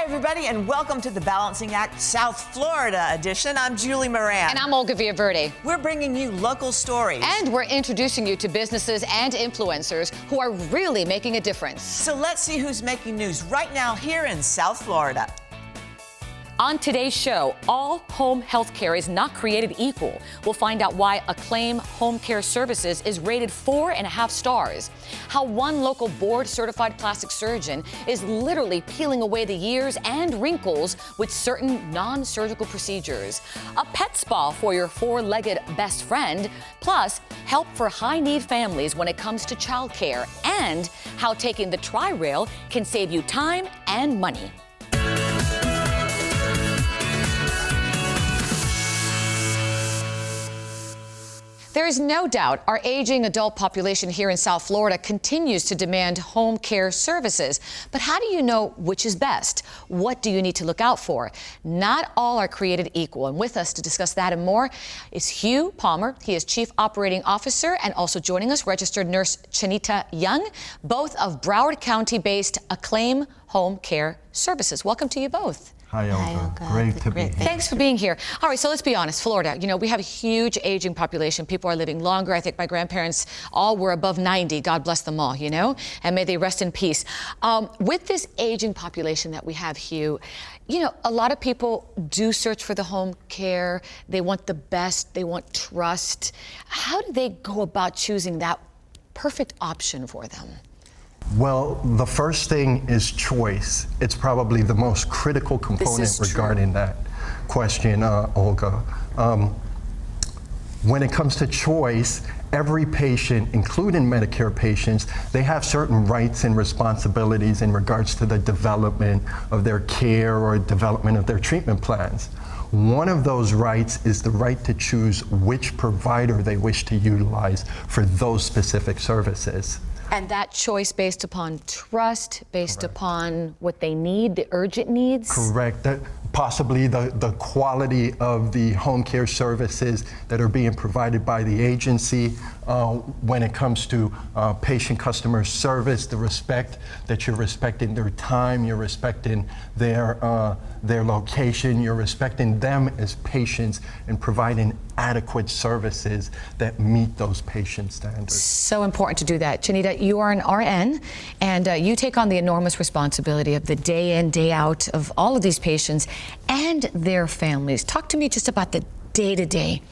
Everybody, and welcome to the Balancing Act South Florida edition. I'm Julie Moran. And I'm Olga Villaverde. We're bringing you local stories. And we're introducing you to businesses and influencers who are really making a difference. So let's see who's making news right now here in South Florida. On today's show, all home health care is not created equal. We'll find out why Acclaim Home Care Services is rated 4.5 stars, how one local board-certified plastic surgeon is literally peeling away the years and wrinkles with certain non-surgical procedures, a pet spa for your four-legged best friend, plus help for high-need families when it comes to childcare, and how taking the TriRail can save you time and money. There is no doubt our aging adult population here in South Florida continues to demand home care services. But how do you know which is best? What do you need to look out for? Not all are created equal. And with us to discuss that and more is Hugh Palmer. He is Chief Operating Officer, and also joining us, registered nurse Chanita Young, both of Broward County-based Acclaim Home Care Services. Welcome to you both. Hi, Olga. Great to be here. Thanks for being here. All right, so let's be honest. Florida, you know, we have a huge aging population. People are living longer. I think my grandparents all were above 90. God bless them all, you know, and may they rest in peace. With this aging population that we have, Hugh, you know, a lot of people do search for the home care. They want the best. They want trust. How do they go about choosing that perfect option for them? Well, the first thing is choice. It's probably the most critical component regarding that question, Olga. When it comes to choice, every patient, including Medicare patients, they have certain rights and responsibilities in regards to the development of their care or development of their treatment plans. One of those rights is the right to choose which provider they wish to utilize for those specific services. And that choice based upon trust, based upon what they need, the urgent needs? Correct. Possibly the quality of the home care services that are being provided by the agency when it comes to patient customer service, the respect that you're respecting their time, you're respecting their location, you're respecting them as patients and providing adequate services that meet those patient standards. So important to do that. Chanita, you are an RN, and you take on the enormous responsibility of the day in, day out of all of these patients and their families. Talk to me just about the day-to-day.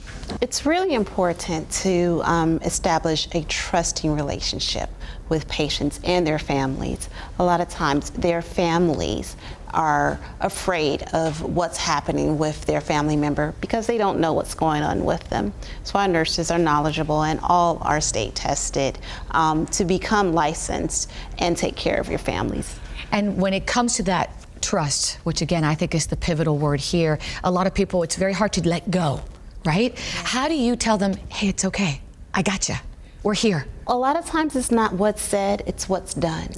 It's really important to establish a trusting relationship with patients and their families. A lot of times their families are afraid of what's happening with their family member because they don't know what's going on with them. So our nurses are knowledgeable and all are state tested to become licensed and take care of your families. And when it comes to that trust, which again I think is the pivotal word here, a lot of people, it's very hard to let go, right? How do you tell them, hey, it's okay, I gotcha, we're here? A lot of times it's not what's said, it's what's done.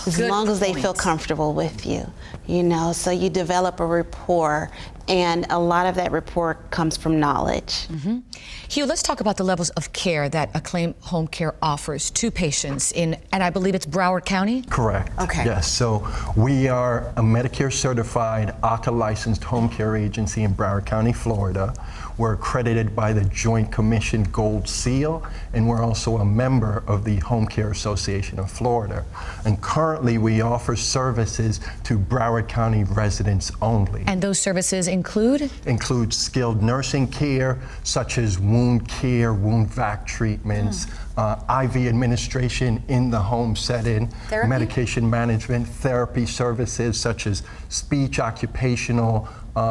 As long as they feel comfortable with you, you know, so you develop a rapport, and a lot of that rapport comes from knowledge. Mm-hmm. Hugh, let's talk about the levels of care that Acclaim Home Care offers to patients in, and I believe it's Broward County? Correct. Okay. Yes, so we are a Medicare certified, ACA licensed home care agency in Broward County, Florida. We're accredited by the Joint Commission Gold Seal, and we're also a member of the Home Care Association of Florida. And currently we offer services to Broward County residents only. And those services include? Include skilled nursing care, such as wound care, wound vac treatments, IV administration in the home setting, therapy? Medication management, therapy services such as speech, occupational,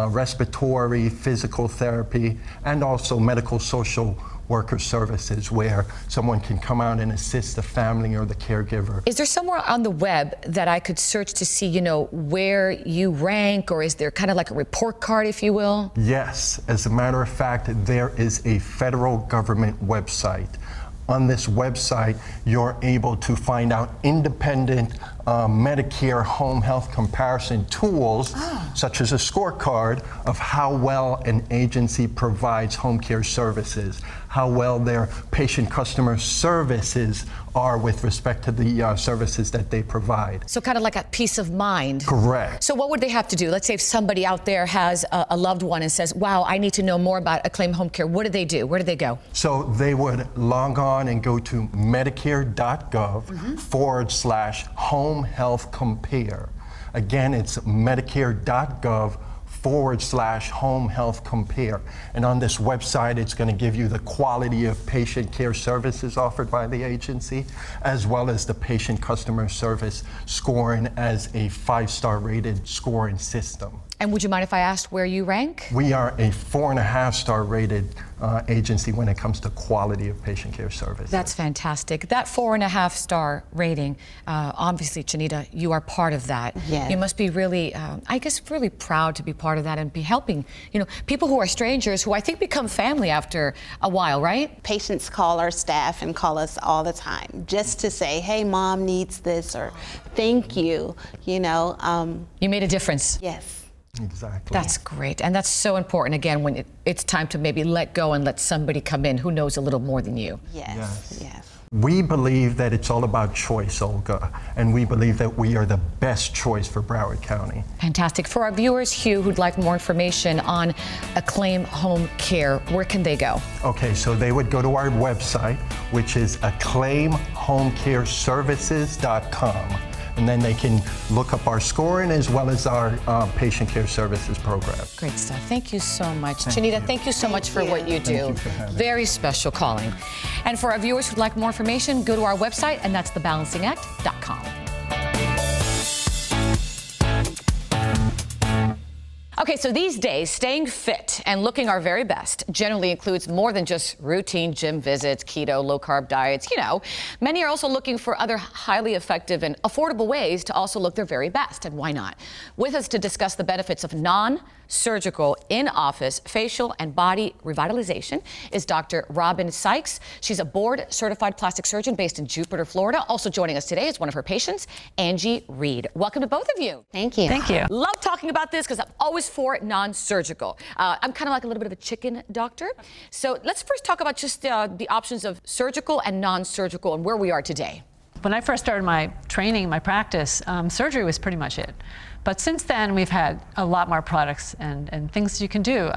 respiratory, physical therapy, and also medical social worker services where someone can come out and assist the family or the caregiver. Is there somewhere on the web that I could search to see, you know, where you rank, or is there kind of like a report card, if you will? Yes, as a matter of fact, there is a federal government website. On this website, you're able to find out independent Medicare home health comparison tools, such as a scorecard of how well an agency provides home care services, how well their patient customer services are with respect to the services that they provide. So kind of like a peace of mind. Correct. So what would they have to do? Let's say if somebody out there has a loved one and says, wow, I need to know more about Acclaim Home Care. What do they do? Where do they go? So they would log on and go to medicare.gov/home health compare. Again, it's medicare.gov/home health compare. And on this website, it's going to give you the quality of patient care services offered by the agency, as well as the patient customer service scoring as a 5-star rated scoring system. And would you mind if I asked where you rank? We are a 4.5-star rated agency when it comes to quality of patient care services. That's fantastic. That 4.5-star rating, obviously, Chanita, you are part of that. Yes. You must be really, I guess, really proud to be part of that and be helping, people who are strangers who I think become family after a while, right? Patients call our staff and call us all the time just to say, hey, mom needs this, or thank you, You made a difference. Yes. Exactly. That's great. And that's so important, again, when it's time to maybe let go and let somebody come in who knows a little more than you. Yes. We believe that it's all about choice, Olga, and we believe that we are the best choice for Broward County. Fantastic. For our viewers, Hugh, who'd like more information on Acclaim Home Care, where can they go? Okay, so they would go to our website, which is acclaimhomecareservices.com. And then they can look up our scoring as well as our patient care services program. Great stuff. Thank you so much. Chanita, thank you so much for what you do. Thank you for having me. Very special calling. And for our viewers who'd like more information, go to our website, and that's thebalancingact.com. Okay, so these days, staying fit and looking our very best generally includes more than just routine gym visits, keto, low-carb diets. Many are also looking for other highly effective and affordable ways to also look their very best, and why not? With us to discuss the benefits of non-surgical, in-office facial and body revitalization is Dr. Robin Sykes. She's a board-certified plastic surgeon based in Jupiter, Florida. Also joining us today is one of her patients, Angie Reed. Welcome to both of you. Thank you. Thank you. Love talking about this because I'm always for non-surgical. I'm kind of like a little bit of a chicken doctor. So let's first talk about just the options of surgical and non-surgical and where we are today. When I first started my training, my practice, surgery was pretty much it. But since then, we've had a lot more products and things you can do,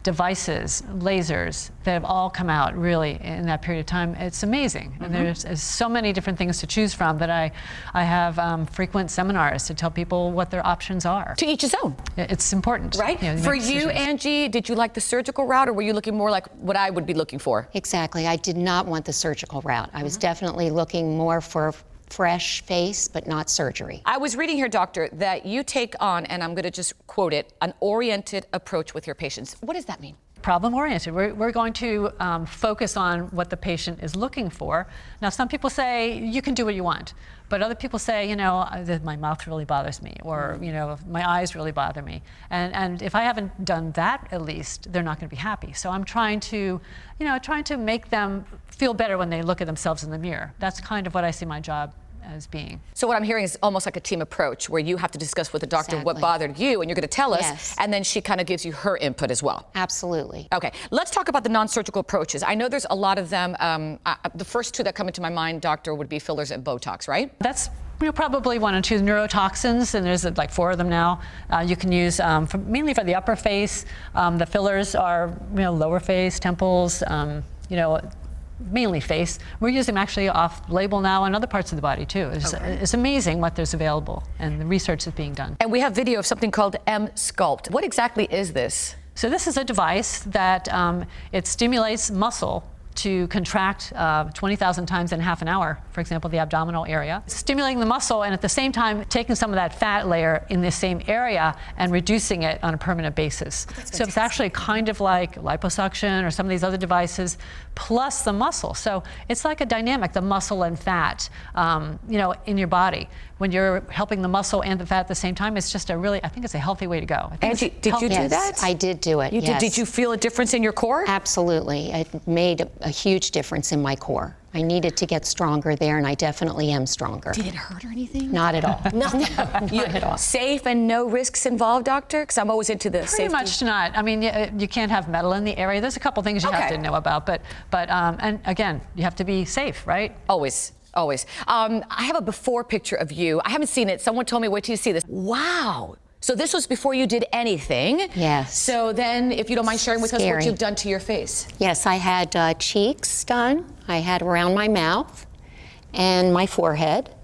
devices, lasers that have all come out really in that period of time. It's amazing. And there's so many different things to choose from that I have frequent seminars to tell people what their options are. To each his own. It's important. Right? To For make you, decisions. Angie, did you like the surgical route, or were you looking more like what I would be looking for? Exactly. I did not want the surgical route. I was definitely looking more for fresh face, but not surgery. I was reading here, doctor, that you take on, and I'm going to just quote it, an oriented approach with your patients. What does that mean? Problem-oriented. We're going to focus on what the patient is looking for. Now, some people say you can do what you want, but other people say, that my mouth really bothers me, or my eyes really bother me. And if I haven't done that, at least, they're not going to be happy. So I'm trying to, make them feel better when they look at themselves in the mirror. That's kind of what I see my job as being. So what I'm hearing is almost like a team approach where you have to discuss with the doctor what Exactly. bothered you, and you're going to tell us, Yes. and then she kind of gives you her input as well. Absolutely. Okay, let's talk about the non-surgical approaches. I know there's a lot of them. The first two that come into my mind, doctor, would be fillers and Botox, right? That's probably one or two neurotoxins, and there's like 4 of them now. You can use mainly for the upper face. The fillers are lower face, temples, mainly face. We're using them actually off-label now in other parts of the body too. It's amazing what there's available, and the research is being done. And we have video of something called M-Sculpt. What exactly is this? So this is a device that it stimulates muscle to contract 20,000 times in half an hour, for example, the abdominal area. Stimulating the muscle and at the same time taking some of that fat layer in the same area and reducing it on a permanent basis. So it's actually kind of like liposuction or some of these other devices plus the muscle. So it's like a dynamic, the muscle and fat, in your body. When you're helping the muscle and the fat at the same time, it's just I think it's a healthy way to go. Angie, did you do Yes, that? I did do it. You yes. did you feel a difference in your core? Absolutely. It made a huge difference in my core. I needed to get stronger there, and I definitely am stronger. Did it hurt or anything? Not at all. Nothing. Not at all. Safe and no risks involved, doctor? Because I'm always into the Pretty safety. much not. I mean, you can't have metal in the area. There's a couple things you have Okay. to know about, but and again, you have to be safe, right? Always. Always. I have a before picture of you. I haven't seen it. Someone told me, wait till you see this. Wow. So this was before you did anything. Yes. So then, if you don't mind sharing with us what Scary. you've done to your face. Yes, I had cheeks done. I had around my mouth and my forehead,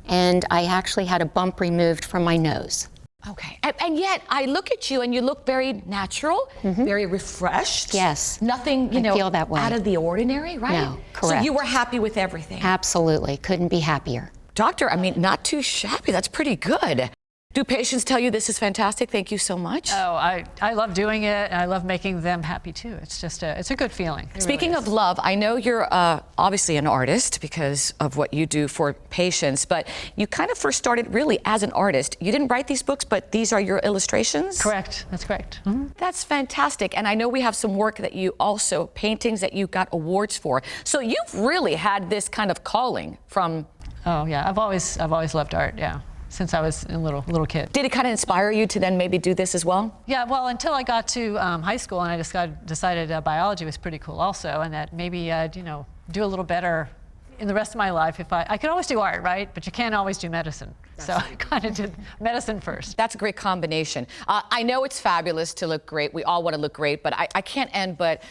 and I actually had a bump removed from my nose. Okay. And yet, I look at you and you look very natural, very refreshed. Yes. Nothing, I feel that way. out of the ordinary, right? No, correct. So you were happy with everything. Absolutely. Couldn't be happier. Doctor, I mean, not too shabby. That's pretty good. Do patients tell you this is fantastic? Thank you so much. Oh, I love doing it, and I love making them happy too. It's just it's a good feeling. It Speaking really of love, I know you're obviously an artist because of what you do for patients, but you kind of first started really as an artist. You didn't write these books, but these are your illustrations? Correct. That's correct. That's fantastic. And I know we have some work that you also, paintings that you got awards for. So you've really had this kind of calling from... Oh yeah, I've always loved art. Yeah. Since I was a little kid. Did it kind of inspire you to then maybe do this as well? Yeah, well, until I got to high school, and I decided biology was pretty cool also, and that maybe I'd do a little better in the rest of my life if I could always do art, right? But you can't always do medicine. So I kind of did medicine first. That's a great combination. I know it's fabulous to look great. We all want to look great, but I can't end but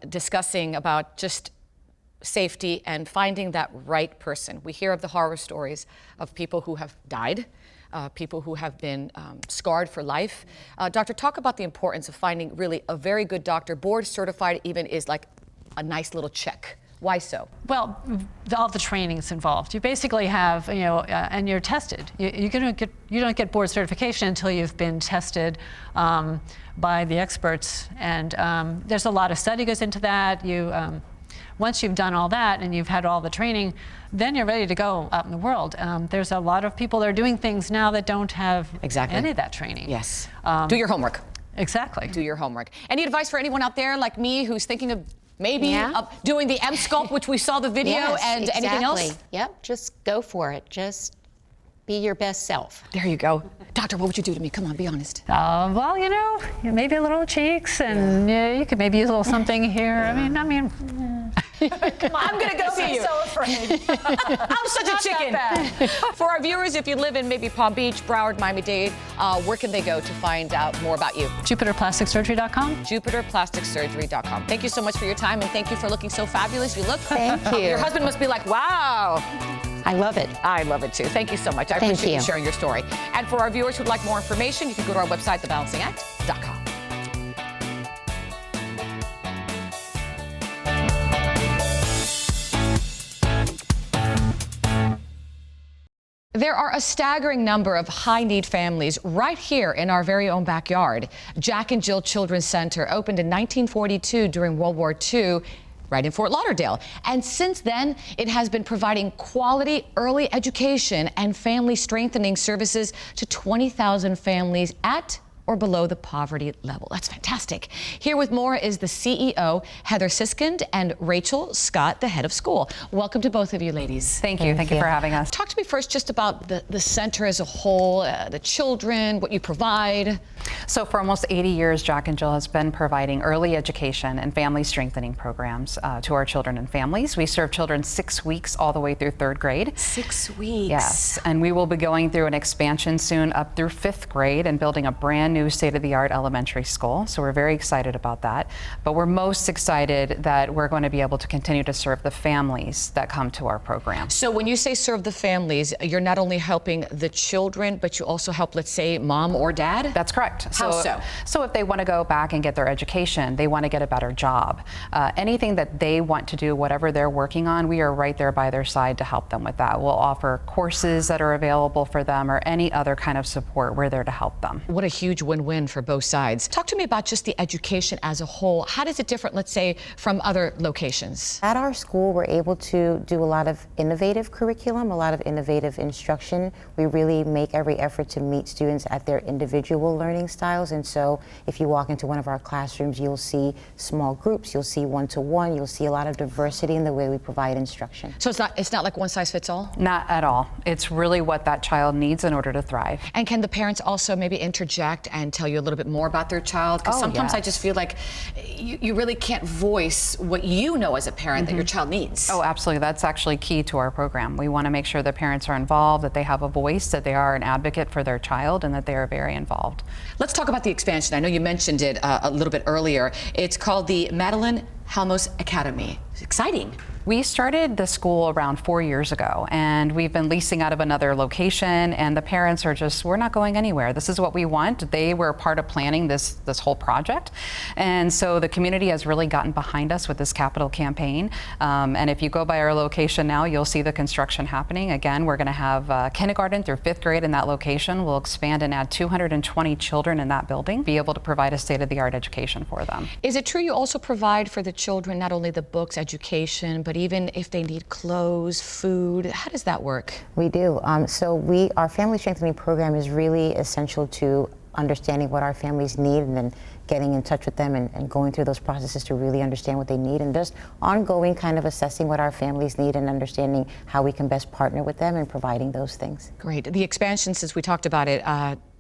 discussing about just safety and finding that right person. We hear of the horror stories of people who have died, people who have been scarred for life. Doctor, talk about the importance of finding really a very good doctor. Board certified even is like a nice little check. Why so? Well, all the training's involved. You basically have, and you're tested. You don't get board certification until you've been tested by the experts, and there's a lot of study goes into that. Once you've done all that and you've had all the training, then you're ready to go out in the world. There's a lot of people that are doing things now that don't have any of that training. Yes. Do your homework. Exactly. Do your homework. Any advice for anyone out there like me who's thinking of maybe doing the M-Sculpt, which we saw the video, and exactly. anything else? Yep, just go for it. Just be your best self. There you go. Doctor, what would you do to me? Come on, be honest. Well, maybe a little cheeks, and you could maybe use a little something here. I mean. Come on, I'm gonna go see you. I'm so afraid. I'm such a chicken. For our viewers, if you live in maybe Palm Beach, Broward, Miami-Dade, where can they go to find out more about you? JupiterPlasticSurgery.com. JupiterPlasticSurgery.com. Thank you so much for your time, and thank you for looking so fabulous. You look. Thank you. Your husband must be like, wow. I love it. I love it too. Thank you so much. I Thank appreciate you you. sharing your story. And for our viewers who'd like more information, you can go to our website, thebalancingact.com. There are a staggering number of high-need families right here in our very own backyard. Jack and Jill Children's Center opened in 1942 during World War II, right in Fort Lauderdale. And since then, it has been providing quality early education and family strengthening services to 20,000 families at or below the poverty level. That's fantastic. Here with more is the CEO, Heather Siskind, and Rachel Scott, the head of school. Welcome to both of you, ladies. Thank you. Thank you for having us. Talk to me first just about the center as a whole, the children, what you provide. So for almost 80 years, Jack and Jill has been providing early education and family strengthening programs to our children and families. We serve children 6 weeks all the way through 3rd grade. 6 weeks. Yes, and we will be going through an expansion soon up through 5th grade and building a brand new state-of-the-art elementary school. So we're very excited about that. But we're most excited that we're going to be able to continue to serve the families that come to our program. So when you say serve the families, you're not only helping the children, but you also help, let's say, mom or dad? That's correct. How so? So if they want to go back and get their education, they want to get a better job, anything that they want to do, whatever they're working on, we are right there by their side to help them with that. We'll offer courses that are available for them or any other kind of support. We're there to help them. What a huge win-win for both sides. Talk to me about just the education as a whole. How does it differ, let's say, from other locations? At our school, we're able to do a lot of innovative curriculum, a lot of innovative instruction. We really make every effort to meet students at their individual learning styles. And so if you walk into one of our classrooms, you'll see small groups, you'll see one-to-one, you'll see a lot of diversity in the way we provide instruction. So it's not like one size fits all? Not at all. It's really what that child needs in order to thrive. And can the parents also maybe interject and tell you a little bit more about their child? Because sometimes I just feel like you really can't voice what you know as a parent that your child needs. Oh, absolutely. That's actually key to our program. We want to make sure the parents are involved, that they have a voice, that they are an advocate for their child, and that they are very involved. Let's talk about the expansion. I know you mentioned it a little bit earlier. It's called the Madeline Halmos Academy. It's exciting. We started the school around 4 years ago, and we've been leasing out of another location, and the parents are just, we're not going anywhere. This is what we want. They were part of planning this whole project. And so the community has really gotten behind us with this capital campaign. And if you go by our location now, you'll see the construction happening. Again, we're going to have kindergarten through 5th grade in that location. We'll expand and add 220 children in that building, be able to provide a state-of-the-art education for them. Is it true you also provide for the children not only the books, education, but even if they need clothes, food? How does that work? We do. So our family strengthening program is really essential to understanding what our families need and then getting in touch with them and going through those processes to really understand what they need, and just ongoing kind of assessing what our families need and understanding how we can best partner with them and providing those things. Great. The expansion, since we talked about it,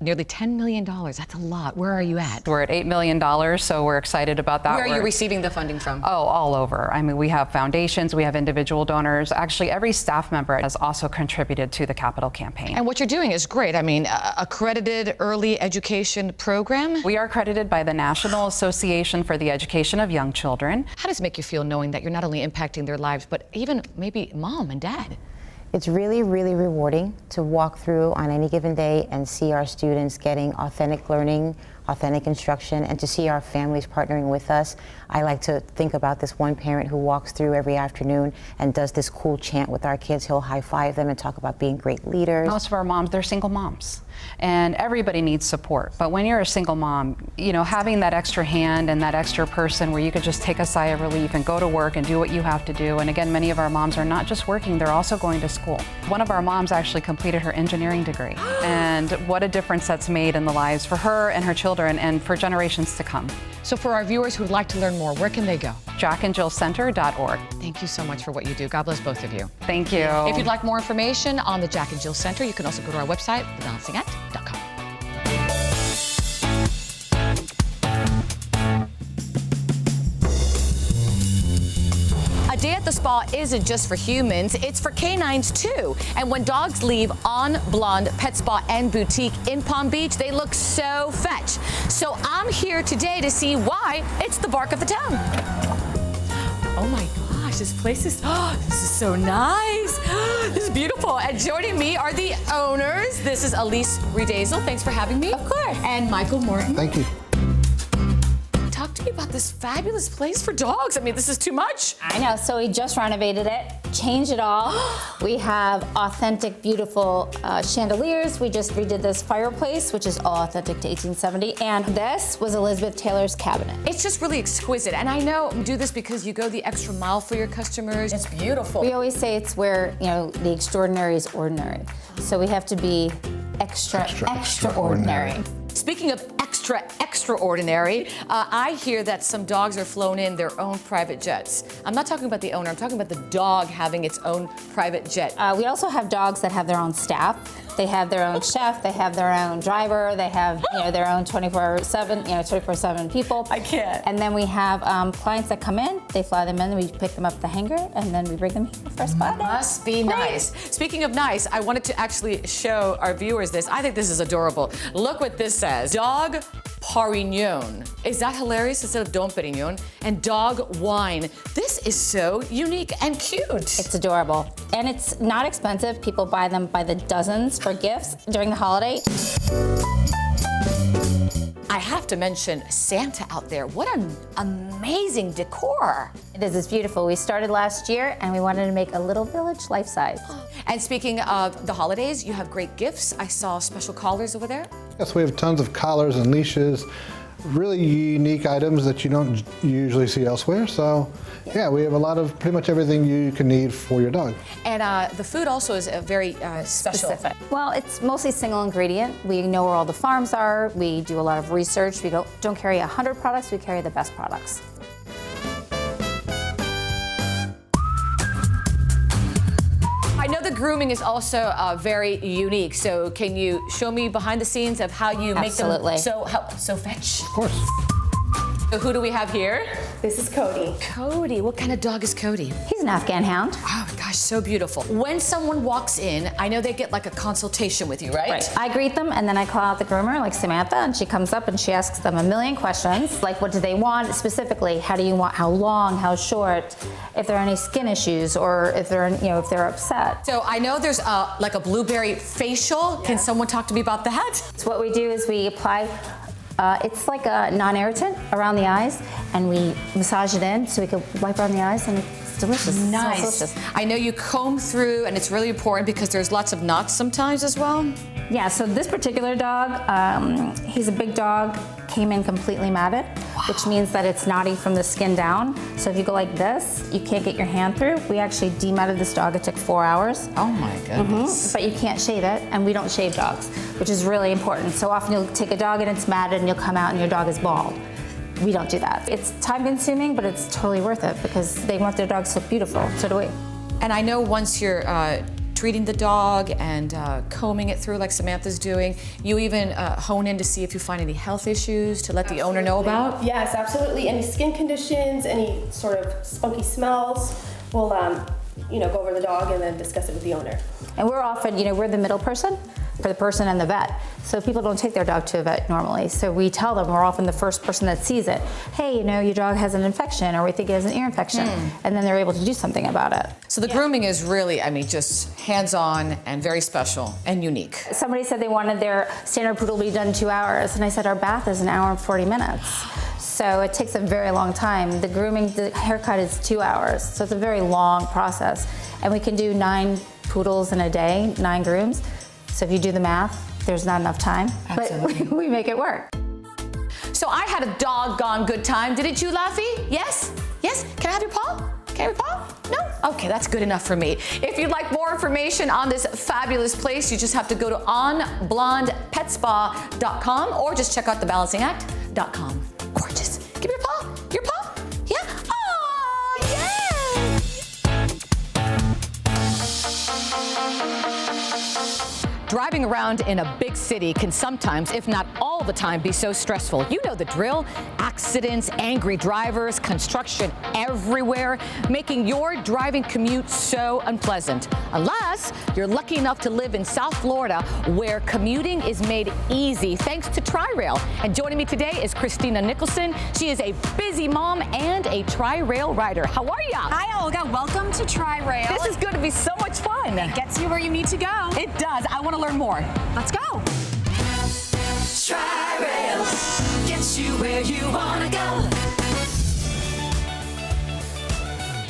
nearly $10 million. That's a lot. Where are you at? We're at $8 million, so we're excited about that. Where are you receiving the funding from? Oh, all over. I mean, we have foundations, we have individual donors. Actually, every staff member has also contributed to the capital campaign. And what you're doing is great. I mean, accredited early education program. We are accredited by the National Association for the Education of Young Children. How does it make you feel knowing that you're not only impacting their lives, but even maybe mom and dad? It's really, really rewarding to walk through on any given day and see our students getting authentic learning, authentic instruction, and to see our families partnering with us. I like to think about this one parent who walks through every afternoon and does this cool chant with our kids. He'll high-five them and talk about being great leaders. Most of our moms, they're single moms, and everybody needs support. But when you're a single mom, you know, having that extra hand and that extra person where you could just take a sigh of relief and go to work and do what you have to do. And again, many of our moms are not just working, they're also going to school. One of our moms actually completed her engineering degree, and what a difference that's made in the lives for her and her children and for generations to come. So for our viewers who'd like to learn more, where can they go? jackandjillcenter.org. Thank you so much for what you do. God bless both of you. Thank you. If you'd like more information on the Jack and Jill Center, you can also go to our website, thebalancingact.com. A day at the spa isn't just for humans, it's for canines too. And when dogs leave Onblonde Pet Spa and Boutique in Palm Beach, they look so fetch. So I'm here today to see why it's the bark of the town. Oh my gosh, this place is, this is so nice. This is beautiful. And joining me are the owners. This is Elise Redazel. Thanks for having me. Of course. And Michael Morton. Thank you. Talk to me about this fabulous place for dogs. I mean, this is too much. I know, so we just renovated it, changed it all. We have authentic, beautiful chandeliers. We just redid this fireplace, which is all authentic to 1870. And this was Elizabeth Taylor's cabinet. It's just really exquisite. And I know you do this because you go the extra mile for your customers. It's beautiful. We always say it's where, you know, the extraordinary is ordinary. So we have to be extraordinary. Speaking of extraordinary, I hear that some dogs are flown in their own private jets. I'm not talking about the owner, I'm talking about the dog having its own private jet. We also have dogs that have their own staff. They have their own chef, they have their own driver, they have, you know, their own 24/7 people. I can't. And then we have clients that come in, they fly them in, we pick them up at the hangar, and then we bring them here for a spa day. Must be nice. Speaking of nice, I wanted to actually show our viewers this. I think this is adorable. Look what this says. Dog Parignon. Is that hilarious? Instead of Dom Perignon. And dog wine. This is so unique and cute. It's adorable. And it's not expensive. People buy them by the dozens for gifts during the holiday. I have to mention Santa out there. What an amazing decor. It is. It's beautiful. We started last year and we wanted to make a little village life-size. And speaking of the holidays, you have great gifts. I saw special collars over there. Yes, we have tons of collars and leashes, really unique items that you don't usually see elsewhere. So yeah, we have a lot of pretty much everything you can need for your dog. And the food also is very special. Specific. Well, it's mostly single ingredient. We know where all the farms are. We do a lot of research. We don't carry 100 products, we carry the best products. I know the grooming is also very unique, so can you show me behind the scenes of how you make them so fetch? Of course. So who do we have here? This is Cody. Cody. What kind of dog is Cody? He's an Afghan hound. Oh my gosh, so beautiful. When someone walks in, I know they get like a consultation with you, right? I greet them and then I call out the groomer, like Samantha, and she comes up and she asks them a million questions, like what do they want specifically? How do you want? How long? How short? If there are any skin issues, or if they're, if they're upset. So I know there's like a blueberry facial. Yeah. Can someone talk to me about that? So what we do is we apply. It's like a non-irritant around the eyes, and we massage it in so we can wipe around the eyes, and it's delicious. Nice. It smells delicious. I know you comb through, and it's really important because there's lots of knots sometimes as well. Yeah, so this particular dog, he's a big dog, came in completely matted, which means that it's knotty from the skin down. So if you go like this, you can't get your hand through. We actually dematted this dog. It took 4 hours. Oh my goodness. But you can't shave it, and we don't shave dogs, which is really important. So often you'll take a dog and it's matted and you'll come out and your dog is bald. We don't do that. It's time consuming, but it's totally worth it because they want their dogs to look beautiful. So do we. And I know once you're treating the dog and combing it through like Samantha's doing, you even hone in to see if you find any health issues to let the owner know about? Yes, absolutely. Any skin conditions, any sort of spunky smells, we'll go over the dog and then discuss it with the owner. And we're often, we're the middle person for the person and the vet. So people don't take their dog to a vet normally. So we tell them, we're often the first person that sees it. Hey, your dog has an infection, or we think it has an ear infection. And then they're able to do something about it. So the grooming is really, just hands-on and very special and unique. Somebody said they wanted their standard poodle to be done in 2 hours. And I said, our bath is 1 hour and 40 minutes. So it takes a very long time. The grooming, the haircut is 2 hours. So it's a very long process. And we can do 9 poodles in a day, 9 grooms. So if you do the math, there's not enough time, Absolutely. But we make it work. So I had a doggone good time. Didn't you, Laffy? Yes? Yes? Can I have your paw? Can I have your paw? No? Okay, that's good enough for me. If you'd like more information on this fabulous place, you just have to go to onblondepetspa.com or just check out thebalancingact.com. Gorgeous. Give me your paw. Your paw? Yeah? Oh, yeah! Driving around in a big city can sometimes, if not all the time, be so stressful. You know the drill. Accidents, angry drivers, construction everywhere, making your driving commute so unpleasant. Unless you're lucky enough to live in South Florida, where commuting is made easy thanks to TriRail. And joining me today is Christina Nicholson. She is a busy mom and a TriRail rider. How are you? Hi, Olga. Welcome to TriRail. This is going to be so much fun. It gets you where you need to go. It does. I want to learn more. Let's go. TriRail gets you where you want to go.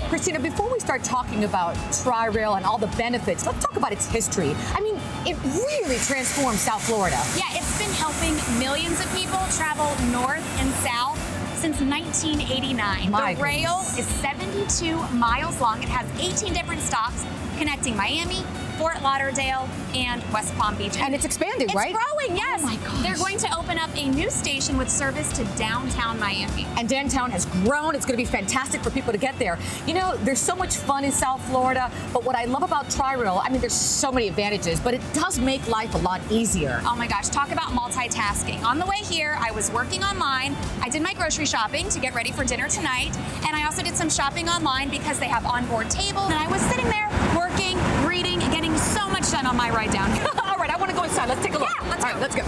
Christina, before we start talking about TriRail and all the benefits, let's talk about its history. I mean, it really transformed South Florida. Yeah, it's been helping millions of people travel north and south since 1989. The rail is 72 miles long. It has 18 different stops connecting Miami, Fort Lauderdale, and West Palm Beach. And it's expanding, right? It's growing, yes. Oh my gosh. They're going to open up a new station with service to downtown Miami. And downtown has grown. It's going to be fantastic for people to get there. There's so much fun in South Florida, but what I love about TriRail, there's so many advantages, but it does make life a lot easier. Oh my gosh, talk about multitasking. On the way here, I was working online. I did my grocery shopping to get ready for dinner tonight, and I also did some shopping online because they have onboard tables, and I was sitting there working, reading, and getting so much done on my ride down. All right, I want to go inside. Let's take a look. Yeah, let's go. All right, let's go.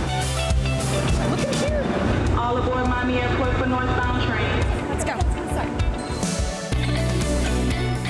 Look at here. All aboard Miami Airport for northbound trains. Let's go.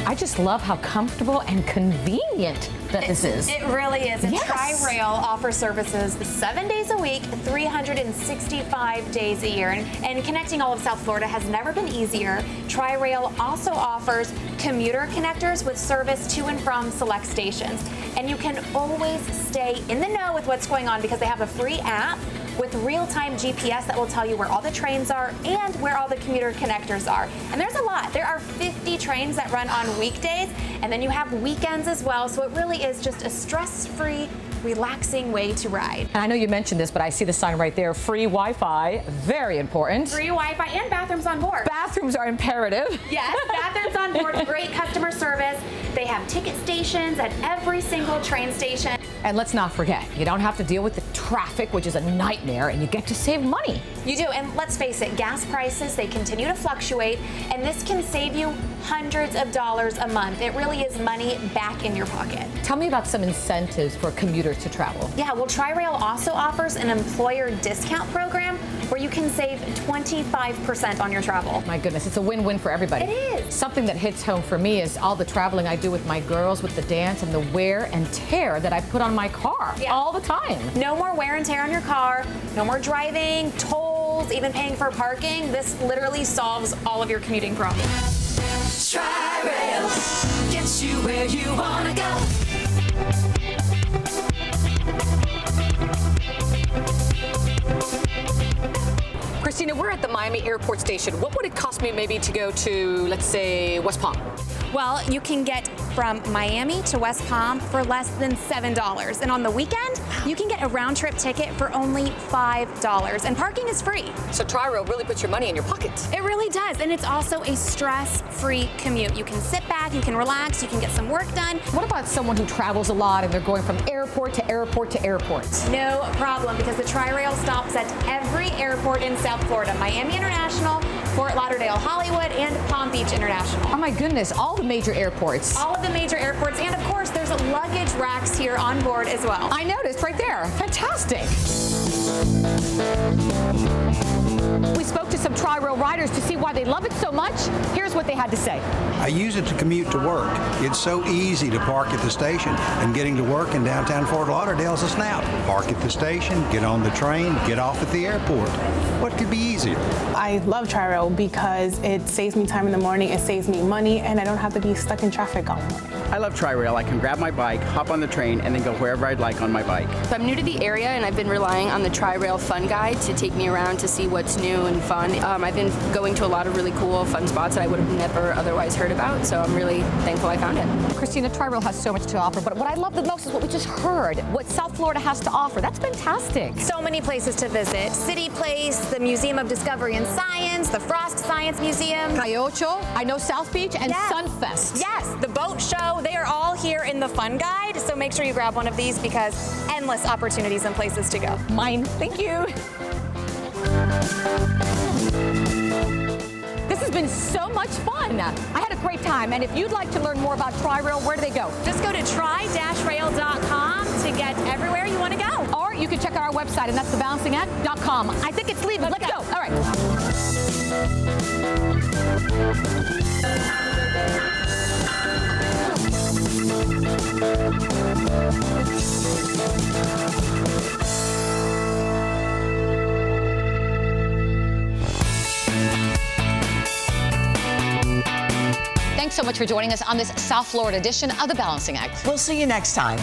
I just love how comfortable and convenient that this is. It really is. And Yes. TriRail offers services 7 days a week, 365 days a year. And connecting all of South Florida has never been easier. TriRail also offers commuter connectors with service to and from select stations. And you can always stay in the know with what's going on because they have a free app with real-time GPS that will tell you where all the trains are and where all the commuter connectors are. And there's a lot. There are 50 trains that run on weekdays, and then you have weekends as well, so it really is just a stress-free, relaxing way to ride. And I know you mentioned this, but I see the sign right there, free Wi-Fi, very important. Free Wi-Fi and bathrooms on board. Bathrooms are imperative. Yes, bathrooms on board, great customer service. They have ticket stations at every single train station. And let's not forget, you don't have to deal with the traffic, which is a nightmare, and you get to save money. You do, and let's face it, gas prices, they continue to fluctuate, and this can save you hundreds of dollars a month. It really is money back in your pocket. Tell me about some incentives for commuters to travel. Yeah, well, TriRail also offers an employer discount program where you can save 25% on your travel. My goodness, it's a win-win for everybody. It is. Something that hits home for me is all the traveling I do with my girls with the dance and the wear and tear that I put on my car all the time. No more wear and tear on your car, no more driving, tolls, even paying for parking. This literally solves all of your commuting problems. TriRail gets you where you wanna go. Christina, we're at the Miami Airport Station. What would it cost me maybe to go to, let's say, West Palm? Well, you can get from Miami to West Palm for less than $7. And on the weekend, you can get a round trip ticket for only $5. And parking is free. So TriRail really puts your money in your pocket. It really does. And it's also a stress-free commute. You can sit back, you can relax, you can get some work done. What about someone who travels a lot and they're going from airport to airport to airport? No problem, because the TriRail stops at every airport in South Florida. Miami International, Fort Lauderdale, Hollywood, and Palm Beach International. Oh my goodness, all the major airports. All of the major airports, and of course, there's luggage racks here on board as well. I noticed right there. Fantastic. We spoke to some TriRail riders to see why they love it so much. Here's what they had to say. I use it to commute to work. It's so easy to park at the station, and getting to work in downtown Fort Lauderdale is a snap. Park at the station, get on the train, get off at the airport. What could be easier? I love TriRail because it saves me time in the morning, it saves me money, and I don't have to be stuck in traffic all morning. I love TriRail. I can grab my bike, hop on the train, and then go wherever I'd like on my bike. So I'm new to the area, and I've been relying on the TriRail Fun Guide to take me around to see what's new and fun. I've been going to a lot of really cool, fun spots that I would have never otherwise heard about, so I'm really thankful I found it. Christina, TriRail has so much to offer, but what I love the most is what we just heard, what South Florida has to offer. That's fantastic. So many places to visit. City Place, the Museum of Discovery and Science, the Frost Science Museum. Cayocho, I know South Beach, and Yes. Sunfest. Yes, the boat show. They are all here in the Fun Guide, so make sure you grab one of these because endless opportunities and places to go. Mine. Thank you. This has been so much fun. I had a great time, and if you'd like to learn more about TriRail, where do they go? Just go to tri-rail.com to get everywhere you want to go. Or you can check out our website, and that's thebalancingact.com. I think it's leaving. Let's go. All right. Thanks so much for joining us on this South Florida edition of The Balancing Act. We'll see you next time.